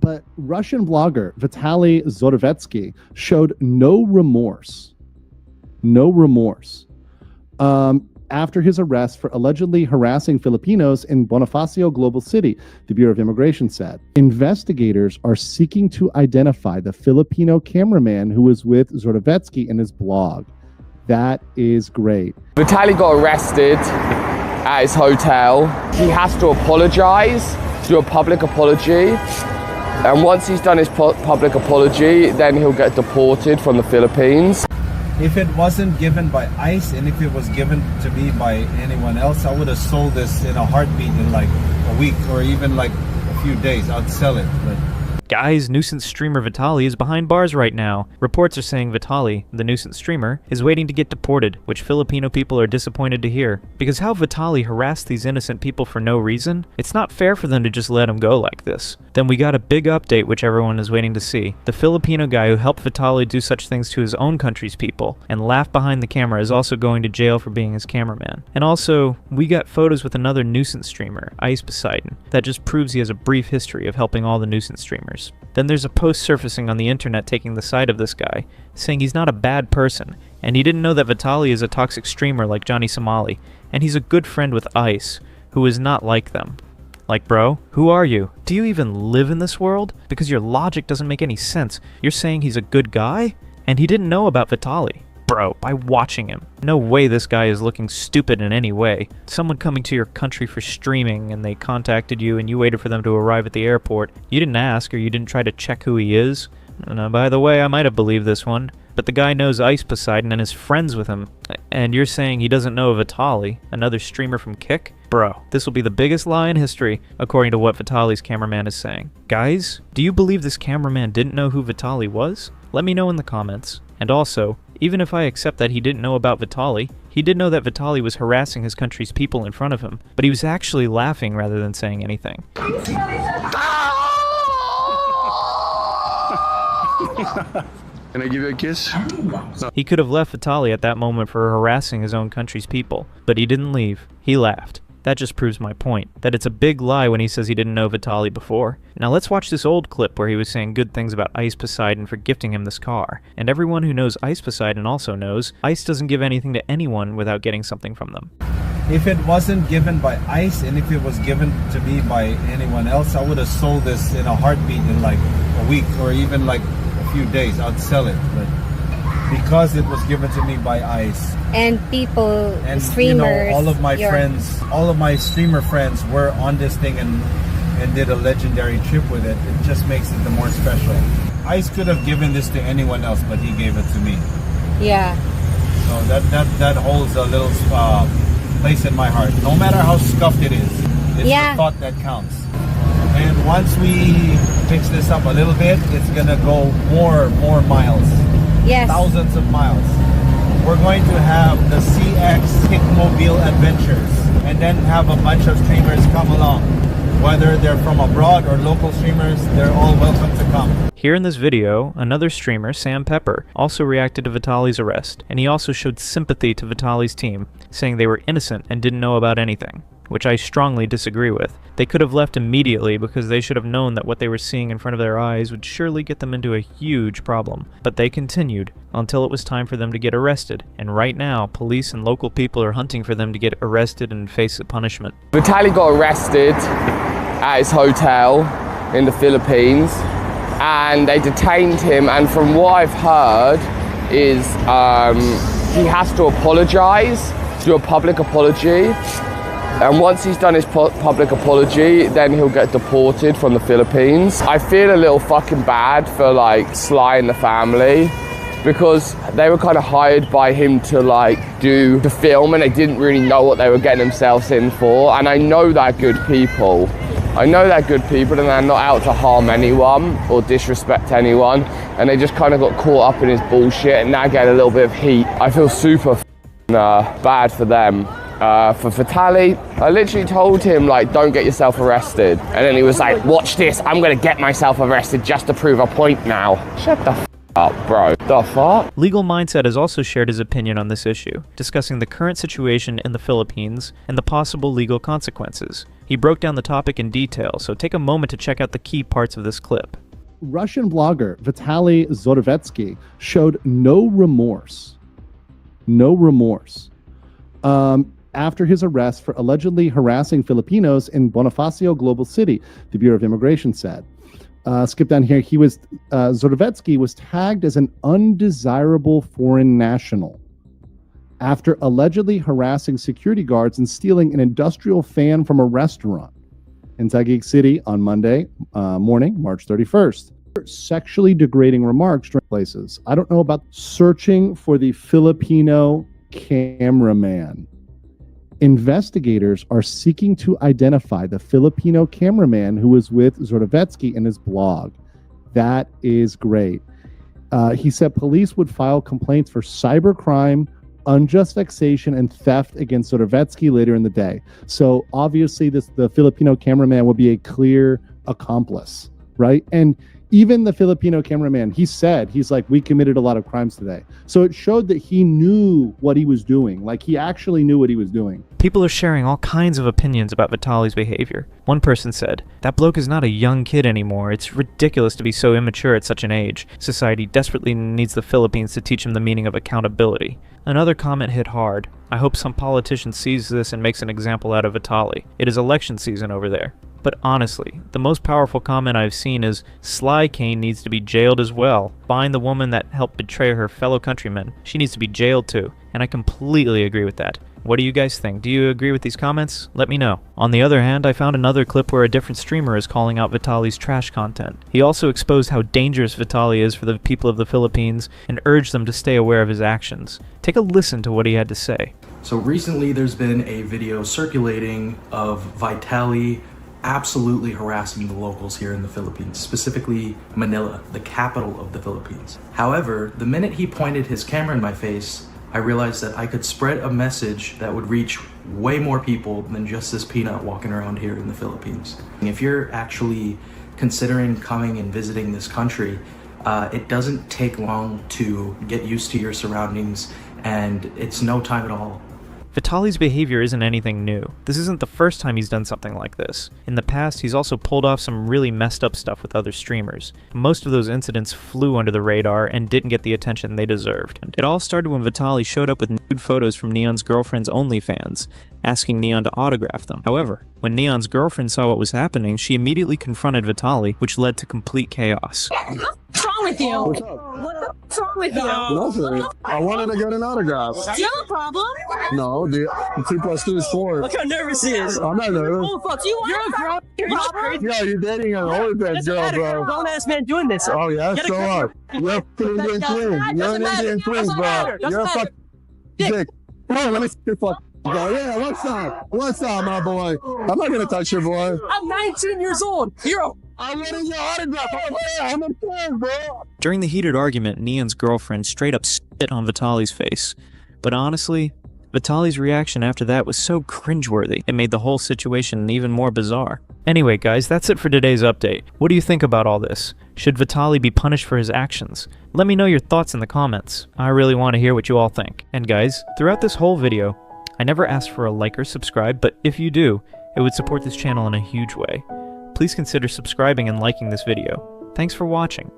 But Russian blogger Vitaly Zdorovetskiy showed no remorse. After his arrest for allegedly harassing Filipinos in Bonifacio Global City, the Bureau of Immigration said. Investigators are seeking to identify the Filipino cameraman who was with Zdorovetskiy in his blog. That is great. Vitali got arrested at his hotel. He has to apologize, do a public apology. And once he's done his public apology, then he'll get deported from the Philippines. If it wasn't given by ICE and if it was given to me by anyone else, I would have sold this in a heartbeat in like a week or even like a few days. I'd sell it. But guys, nuisance streamer Vitali is behind bars right now. Reports are saying Vitali, the nuisance streamer, is waiting to get deported, which Filipino people are disappointed to hear. Because how Vitali harassed these innocent people for no reason, it's not fair for them to just let him go like this. Then we got a big update which everyone is waiting to see. The Filipino guy who helped Vitali do such things to his own country's people and laugh behind the camera is also going to jail for being his cameraman. And also, we got photos with another nuisance streamer, Poseidon, that just proves he has a brief history of helping all the nuisance streamers. Then there's a post surfacing on the internet taking the side of this guy, saying he's not a bad person, and he didn't know that Vitali is a toxic streamer like Johnny Somali, and he's a good friend with ICE, who is not like them. Like, bro, who are you? Do you even live in this world? Because your logic doesn't make any sense. You're saying he's a good guy? And he didn't know about Vitali. Bro, by watching him. No way this guy is looking stupid in any way. Someone coming to your country for streaming and they contacted you and you waited for them to arrive at the airport. You didn't ask or you didn't try to check who he is. And by the way, I might have believed this one, but the guy knows Poseidon and is friends with him. And you're saying he doesn't know Vitali, another streamer from Kick? Bro, this will be the biggest lie in history, according to what Vitali's cameraman is saying. Guys, do you believe this cameraman didn't know who Vitali was? Let me know in the comments. And also, even if I accept that he didn't know about Vitali, he did know that Vitali was harassing his country's people in front of him, but he was actually laughing rather than saying anything. Can I give you a kiss? No. He could have left Vitali at that moment for harassing his own country's people, but he didn't leave. He laughed. That just proves my point, that it's a big lie when he says he didn't know Vitali before. Now let's watch this old clip where he was saying good things about Poseidon for gifting him this car. And everyone who knows Poseidon also knows ICE doesn't give anything to anyone without getting something from them. if it wasn't given by ICE and if it was given to me by anyone else, I would have sold this in a heartbeat in like a week or even like a few days. I'd sell it, but because it was given to me by ICE and people, and streamers, you know, all of my friends, all of my streamer friends were on this thing and did a legendary trip with it. It just makes it the more special. ICE could have given this to anyone else, but he gave it to me. Yeah. So that holds a little place in my heart. No matter how scuffed it is, it's the thought that counts. And once we fix this up a little bit, it's gonna go more miles. Yes. Thousands of miles. We're going to have the CX Kickmobile Adventures, and then have a bunch of streamers come along. Whether they're from abroad or local streamers, they're all welcome to come. Here in this video, another streamer, Sam Pepper, also reacted to Vitali's arrest, and he also showed sympathy to Vitali's team, saying they were innocent and didn't know about anything, which I strongly disagree with. They could have left immediately because they should have known that what they were seeing in front of their eyes would surely get them into a huge problem. But they continued until it was time for them to get arrested, and right now, police and local people are hunting for them to get arrested and face a punishment. Vitali got arrested at his hotel in the Philippines, and they detained him, and from what I've heard is he has to apologize, do a public apology. And once he's done his public apology, then he'll get deported from the Philippines. I feel a little fucking bad for like Sly and the family, because they were kind of hired by him to like do the film, and they didn't really know what they were getting themselves in for. And I know they're good people. I know they're good people and they're not out to harm anyone or disrespect anyone. And they just kind of got caught up in his bullshit and now get a little bit of heat. I feel super bad for them. For Vitali, I literally told him, like, don't get yourself arrested. And then he was like, watch this, I'm gonna get myself arrested just to prove a point now. Shut the f up, bro. The fuck? Legal Mindset has also shared his opinion on this issue, discussing the current situation in the Philippines and the possible legal consequences. He broke down the topic in detail, so take a moment to check out the key parts of this clip. Russian blogger Vitaly Zdorovetskiy showed no remorse after his arrest for allegedly harassing Filipinos in Bonifacio Global City, the Bureau of Immigration said. Skip down here. Zdorovetskiy was tagged as an undesirable foreign national after allegedly harassing security guards and stealing an industrial fan from a restaurant in Taguig City on Monday morning, March 31st. Sexually degrading remarks during places. I don't know about searching for the Filipino cameraman. Investigators are seeking to identify the Filipino cameraman who was with Zdorovetskiy in his blog. That is great. He said police would file complaints for cybercrime, unjust vexation, and theft against Zdorovetskiy later in the day. So obviously the Filipino cameraman will be a clear accomplice, right? And even the Filipino cameraman, he's like, we committed a lot of crimes today. So it showed that he knew what he was doing. Like, he actually knew what he was doing. People are sharing all kinds of opinions about Vitaly's behavior. One person said, "That bloke is not a young kid anymore. It's ridiculous to be so immature at such an age. Society desperately needs the Philippines to teach him the meaning of accountability." Another comment hit hard. "I hope some politician sees this and makes an example out of Vitaly. It is election season over there." But honestly, the most powerful comment I've seen is, Sly Kane needs to be jailed as well. Find the woman that helped betray her fellow countrymen. She needs to be jailed too. And I completely agree with that. What do you guys think? Do you agree with these comments? Let me know. On the other hand, I found another clip where a different streamer is calling out Vitaly's trash content. He also exposed how dangerous Vitali is for the people of the Philippines and urged them to stay aware of his actions. Take a listen to what he had to say. So recently there's been a video circulating of Vitali absolutely harassing the locals here in the Philippines, specifically Manila, the capital of the Philippines. However, the minute he pointed his camera in my face, I realized that I could spread a message that would reach way more people than just this peanut walking around here in the Philippines. If you're actually considering coming and visiting this country, it doesn't take long to get used to your surroundings, and it's no time at all. Vitaly's behavior isn't anything new. This isn't the first time he's done something like this. In the past, he's also pulled off some really messed up stuff with other streamers. Most of those incidents flew under the radar and didn't get the attention they deserved. It all started when Vitaly showed up with nude photos from Neon's girlfriend's OnlyFans, asking Neon to autograph them. However, when Neon's girlfriend saw what was happening, she immediately confronted Vitaly, which led to complete chaos. What's wrong with you? What's up? What's wrong with you? Nothing. I wanted to get an autograph. Do you have a problem? No, the 2 + 2 is 4. Look how nervous he is. I'm not nervous. Oh, fuck. You want a girl? You're crazy. Yeah, you're dating an OnlyFans girl, bro. Grown ass man doing this. Oh, yeah, Get a so girl. what? You're a fucking Indian twin. You're an Indian twin, bro. You're a fucking dick. Come on, let me see your fucking. Yeah, what's up? What's up, my boy? I'm not gonna touch your boy. I'm 19 years old. Hero. I wanted your autograph. I'm a fan, bro. During the heated argument, Neon's girlfriend straight up spit on Vitaly's face. But honestly, Vitaly's reaction after that was so cringeworthy, it made the whole situation even more bizarre. Anyway guys, that's it for today's update. What do you think about all this? Should Vitaly be punished for his actions? Let me know your thoughts in the comments. I really want to hear what you all think. And guys, throughout this whole video, I never asked for a like or subscribe, but if you do, it would support this channel in a huge way. Please consider subscribing and liking this video. Thanks for watching.